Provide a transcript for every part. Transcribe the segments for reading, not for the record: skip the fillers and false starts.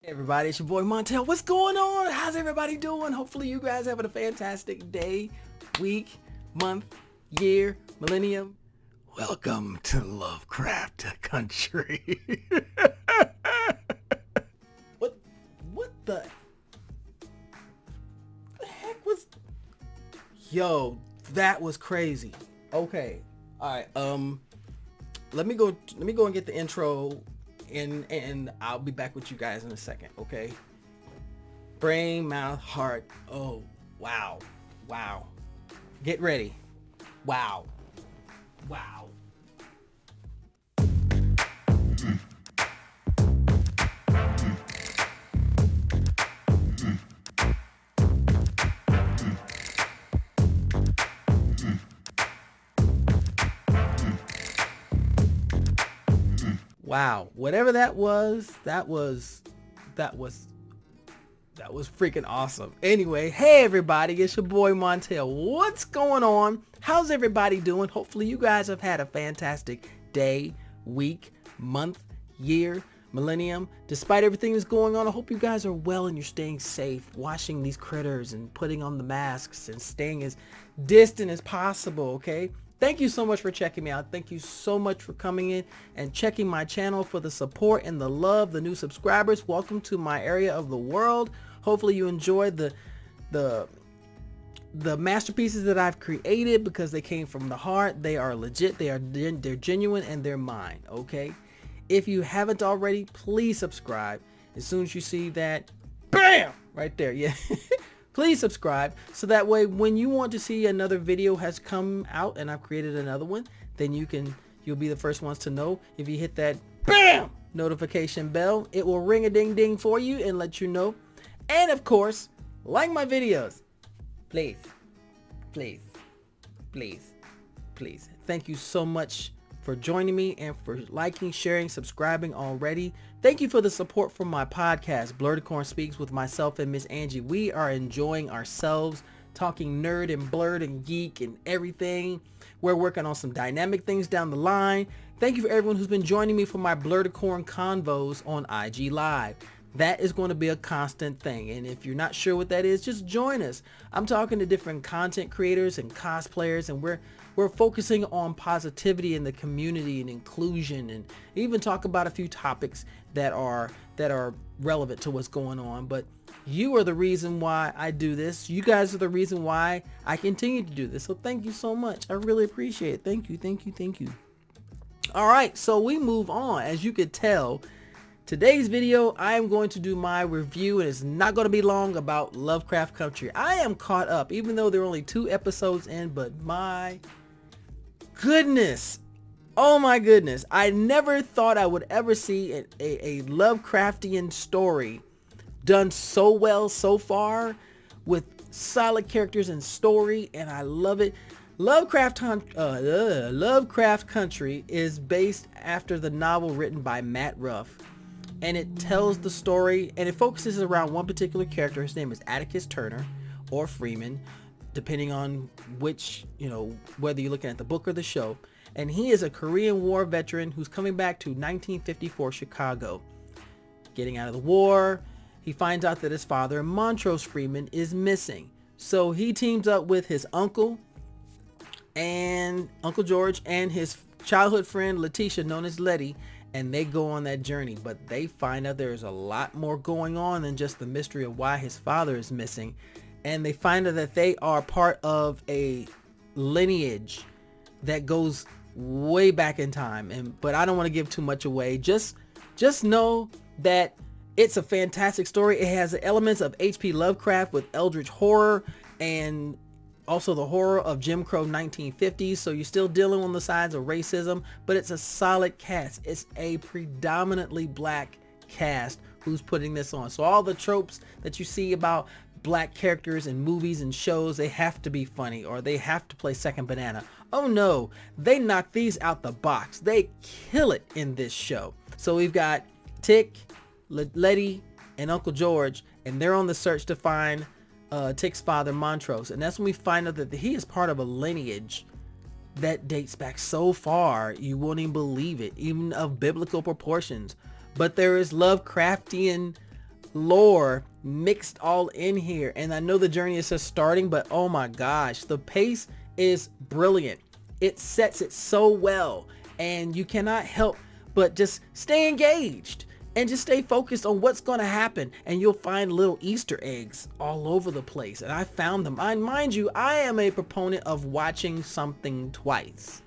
Hey everybody, it's your boy Montel. What's going on? How's everybody doing? Hopefully you guys having a fantastic day, week, month, year, millennium. Welcome to Lovecraft Country. What the heck was? Yo, that was crazy. Okay, all right. Let me go and get the intro. And I'll be back with you guys in a second, okay? Brain, mouth, heart. Oh, wow. Wow. Get ready. Wow. Wow. Wow, whatever that was freaking awesome. Anyway, hey everybody, it's your boy Montel. What's going on? How's everybody doing? Hopefully you guys have had a fantastic day, week, month, year, millennium. Despite everything that's going on, I hope you guys are well and you're staying safe, washing these critters and putting on the masks and staying as distant as possible, okay? Thank you so much for checking me out. Thank you so much for coming in and checking my channel, for the support and the love, the new subscribers. Welcome to my area of the world. Hopefully you enjoyed the masterpieces that I've created because they came from the heart. They are legit, they're genuine, and they're mine, okay? If you haven't already, please subscribe. As soon as you see that, bam, right there, yeah. Please subscribe so that way when you want to see another video has come out and I've created another one, then you'll be the first ones to know. If you hit that bam notification bell, it will ring a ding ding for you and let you know. And of course, like my videos. Please, please, please, please. Thank you so much for joining me and for liking, sharing, subscribing already. Thank you for the support from my podcast, Blerdicorn Speaks, with myself and Miss Angie. We are enjoying ourselves, talking nerd and blurred and geek and everything. We're working on some dynamic things down the line. Thank you for everyone who's been joining me for my Blerdicorn convos on IG Live. That is going to be a constant thing, and if you're not sure what that is, just join us. I'm talking to different content creators and cosplayers, and we're focusing on positivity in the community and inclusion, and even talk about a few topics that are relevant to what's going on. But you are the reason why I do this. You guys are the reason why I continue to do this. So thank you so much. I really appreciate it. Thank you, thank you, thank you. All right, so we move on. As you could tell, today's video, I am going to do my review, and it's not going to be long, about Lovecraft Country. I am caught up, even though there are only 2 episodes in, but my goodness, oh my goodness, I never thought I would ever see a Lovecraftian story done so well so far, with solid characters and story, and I love it. Lovecraft Country is based after the novel written by Matt Ruff, and it tells the story, and it focuses around one particular character. His name is Atticus Turner, or Freeman, depending on which, whether you're looking at the book or the show. And he is a Korean War veteran who's coming back to 1954 Chicago. Getting out of the war, he finds out that his father, Montrose Freeman, is missing. So he teams up with his uncle and Uncle George and his childhood friend Letitia, known as Letty, and they go on that journey. But they find out there's a lot more going on than just the mystery of why his father is missing. And they find out that they are part of a lineage that goes way back in time. But I don't want to give too much away. Just know that it's a fantastic story. It has elements of H.P. Lovecraft with eldritch horror and also the horror of Jim Crow 1950s. So you're still dealing on the sides of racism, but it's a solid cast. It's a predominantly black cast who's putting this on. So all the tropes that you see about black characters in movies and shows, they have to be funny or they have to play second banana. Oh no, they knock these out the box. They kill it in this show. So we've got Tick, Letty, and Uncle George, and they're on the search to find Tick's father, Montrose. And that's when we find out that he is part of a lineage that dates back so far you won't even believe it, even of biblical proportions. But there is Lovecraftian lore mixed all in here. And I know the journey is just starting, but oh my gosh, the pace is brilliant. It sets it so well, and you cannot help but just stay engaged and just stay focused on what's going to happen. And you'll find little Easter eggs all over the place, and I found them. Mind you, I am a proponent of watching something twice,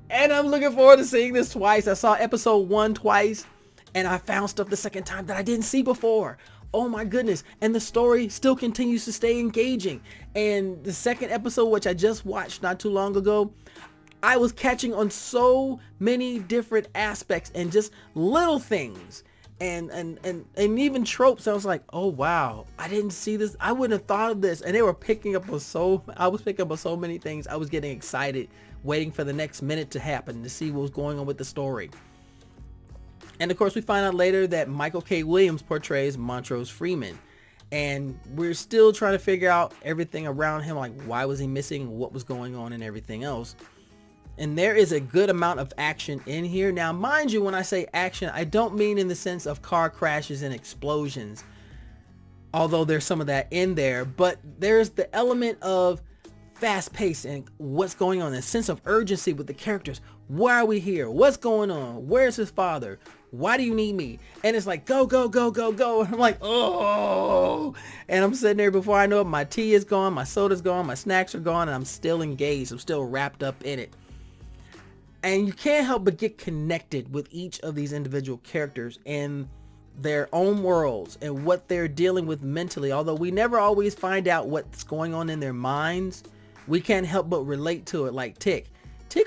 and I'm looking forward to seeing this twice. I saw episode 1 twice, and I found stuff the second time that I didn't see before. Oh my goodness. And the story still continues to stay engaging. And the second episode, which I just watched not too long ago, I was catching on so many different aspects and just little things and even tropes. I was like, oh wow, I didn't see this. I wouldn't have thought of this. And they were picking up on I was picking up on so many things. I was getting excited, waiting for the next minute to happen to see what was going on with the story. And of course, we find out later that Michael K. Williams portrays Montrose Freeman. And we're still trying to figure out everything around him, like why was he missing, what was going on, and everything else. And there is a good amount of action in here. Now, mind you, when I say action, I don't mean in the sense of car crashes and explosions, although there's some of that in there, but there's the element of fast pace and what's going on, a sense of urgency with the characters. Why are we here? What's going on? Where's his father? Why do you need me? And it's like, go, go, go, go, go. And I'm like, oh, and I'm sitting there, before I know it, my tea is gone, my soda's gone, my snacks are gone, and I'm still engaged. I'm still wrapped up in it. And you can't help but get connected with each of these individual characters and their own worlds and what they're dealing with mentally. Although we never always find out what's going on in their minds, we can't help but relate to it. Like Tick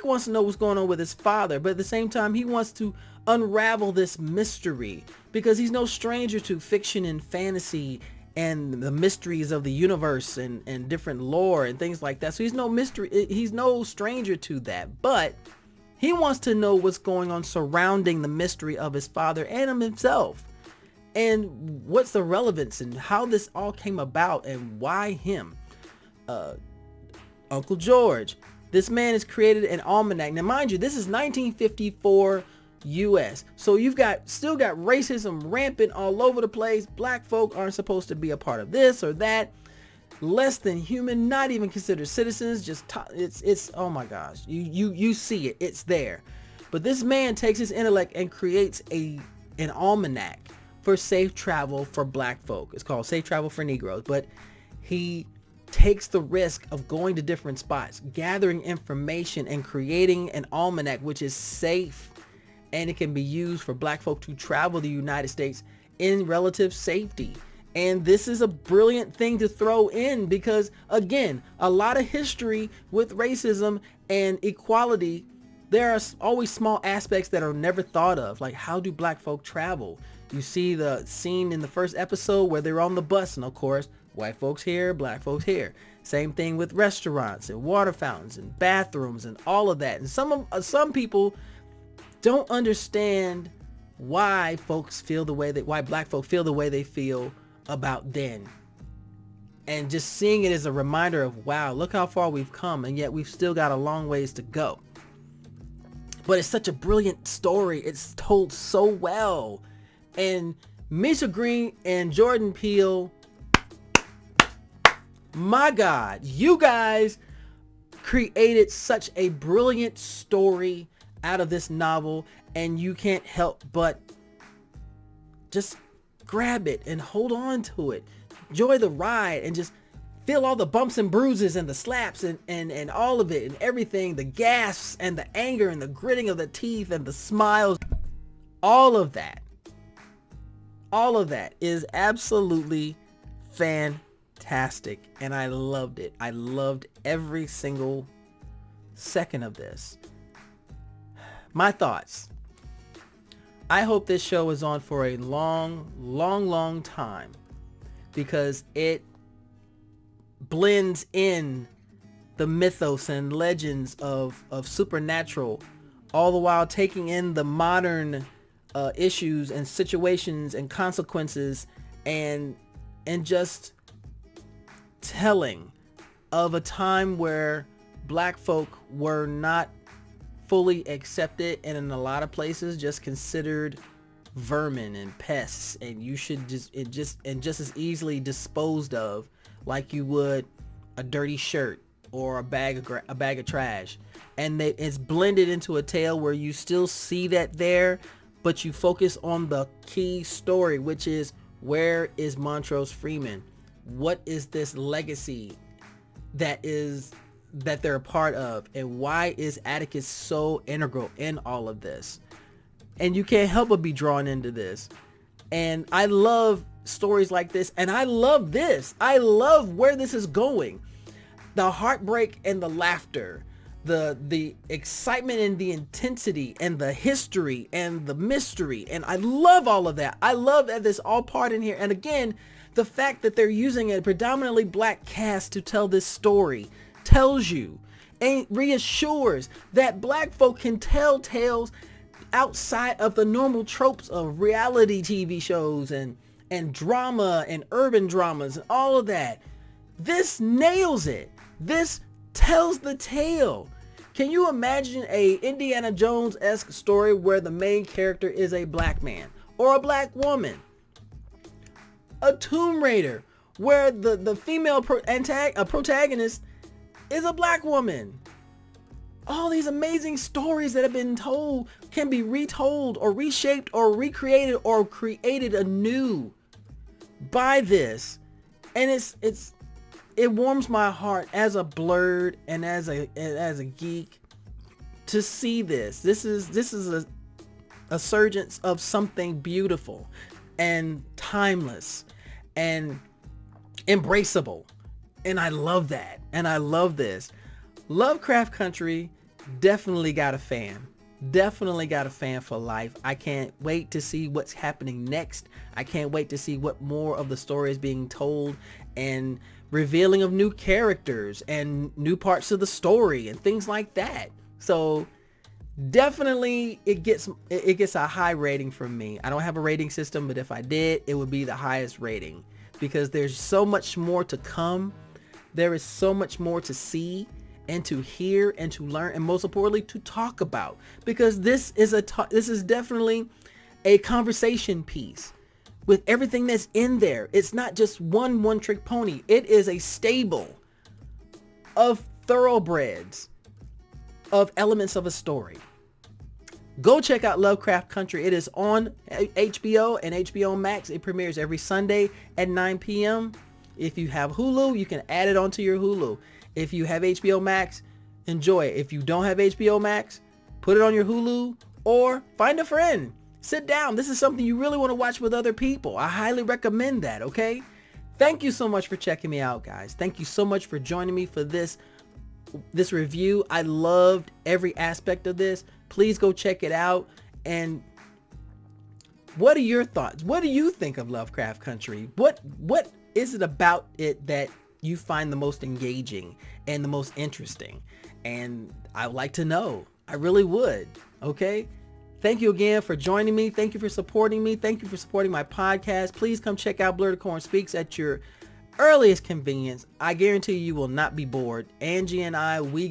wants to know what's going on with his father, but at the same time, he wants to unravel this mystery because he's no stranger to fiction and fantasy and the mysteries of the universe and different lore and things like that. So he's no stranger to that, but he wants to know what's going on surrounding the mystery of his father and himself, and what's the relevance and how this all came about and why him. Uncle George, this man has created an almanac. Now, mind you, this is 1954 US. So you've still got racism rampant all over the place. Black folk aren't supposed to be a part of this or that. Less than human, not even considered citizens. It's oh my gosh, you see it, it's there. But this man takes his intellect and creates an almanac for safe travel for black folk. It's called Safe Travel for Negroes, but he takes the risk of going to different spots, gathering information, and creating an almanac which is safe, and it can be used for black folk to travel the United States in relative safety. And this is a brilliant thing to throw in because, again, a lot of history with racism and equality, there are always small aspects that are never thought of. Like, how do black folk travel? You see the scene in the first episode where they're on the bus, and of course, white folks here, black folks here. Same thing with restaurants and water fountains and bathrooms and all of that. And some people don't understand why black folk feel the way they feel about then, and just seeing it as a reminder of, wow, look how far we've come, and yet we've still got a long ways to go. But it's such a brilliant story. It's told so well, and Misha Green and Jordan Peele, my God, you guys created such a brilliant story out of this novel, and you can't help but just grab it and hold on to it. Enjoy the ride and just feel all the bumps and bruises and the slaps and all of it and everything, the gasps and the anger and the gritting of the teeth and the smiles. All of that is absolutely fantastic, and I loved it. I loved every single second of this. My thoughts. I hope this show is on for a long time, because it blends in the mythos and legends of supernatural, all the while taking in the modern issues and situations and consequences, and just telling of a time where black folk were not fully accepted, and in a lot of places just considered vermin and pests, and you should just as easily disposed of like you would a dirty shirt or a bag of trash. And it's blended into a tale where you still see that there, but you focus on the key story, which is, where is Montrose Freeman? What is this legacy that they're a part of, and why is Atticus so integral in all of this? And you can't help but be drawn into this. And I love stories like this, and I love this. I love where this is going. The heartbreak and the laughter, the excitement and the intensity and the history and the mystery, and I love all of that. I love that there's all part in here. And again, the fact that they're using a predominantly black cast to tell this story tells you and reassures that black folk can tell tales outside of the normal tropes of reality TV shows and drama and urban dramas and all of that. This nails it. This tells the tale. Can you imagine a Indiana Jones-esque story where the main character is a black man or a black woman? A Tomb Raider where the female protagonist is a black woman. All these amazing stories that have been told can be retold or reshaped or recreated or created anew by this. And it warms my heart as a blerd and as a geek to see this. This is a surgence of something beautiful and timeless and embraceable. And I love that. And I love this. Lovecraft Country definitely got a fan. Definitely got a fan for life. I can't wait to see what's happening next. I can't wait to see what more of the story is being told, and revealing of new characters and new parts of the story and things like that. So definitely it gets a high rating from me. I don't have a rating system, but if I did, it would be the highest rating, because there's so much more to come. There is so much more to see and to hear and to learn, and most importantly to talk about, because this is definitely a conversation piece with everything that's in there. It's not just one trick pony. It is a stable of thoroughbreds of elements of a story. Go check out Lovecraft Country. It is on HBO and HBO Max. It premieres every Sunday at 9 p.m. If you have Hulu, you can add it onto your Hulu. If you have HBO Max, enjoy it. If you don't have HBO Max, put it on your Hulu or find a friend. Sit down. This is something you really want to watch with other people. I highly recommend that, okay? Thank you so much for checking me out, guys. Thank you so much for joining me for this review. I loved every aspect of this. Please go check it out. And what are your thoughts? What do you think of Lovecraft Country? What is it about it that you find the most engaging and the most interesting? And I would like to know. I really would. Okay. Thank you again for joining me. Thank you for supporting me. Thank you for supporting my podcast. Please come check out Blerdicorn Speaks at your earliest convenience. I guarantee you will not be bored. Angie and I, we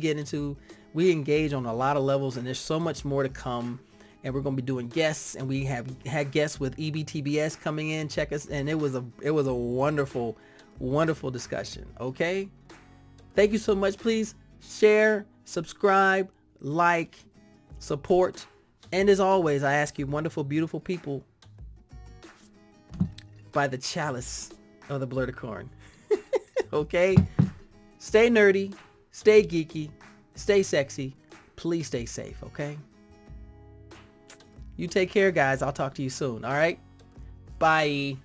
engage on a lot of levels, and there's so much more to come. And we're going to be doing guests, and we have had guests with EBTBS coming in. Check us. And it was a wonderful, wonderful discussion. Okay. Thank you so much. Please share, subscribe, like, support. And as always, I ask you, wonderful, beautiful people, by the chalice of the Blerdicorn. Okay? Stay nerdy, stay geeky, stay sexy. Please stay safe, okay? You take care, guys. I'll talk to you soon, all right? Bye.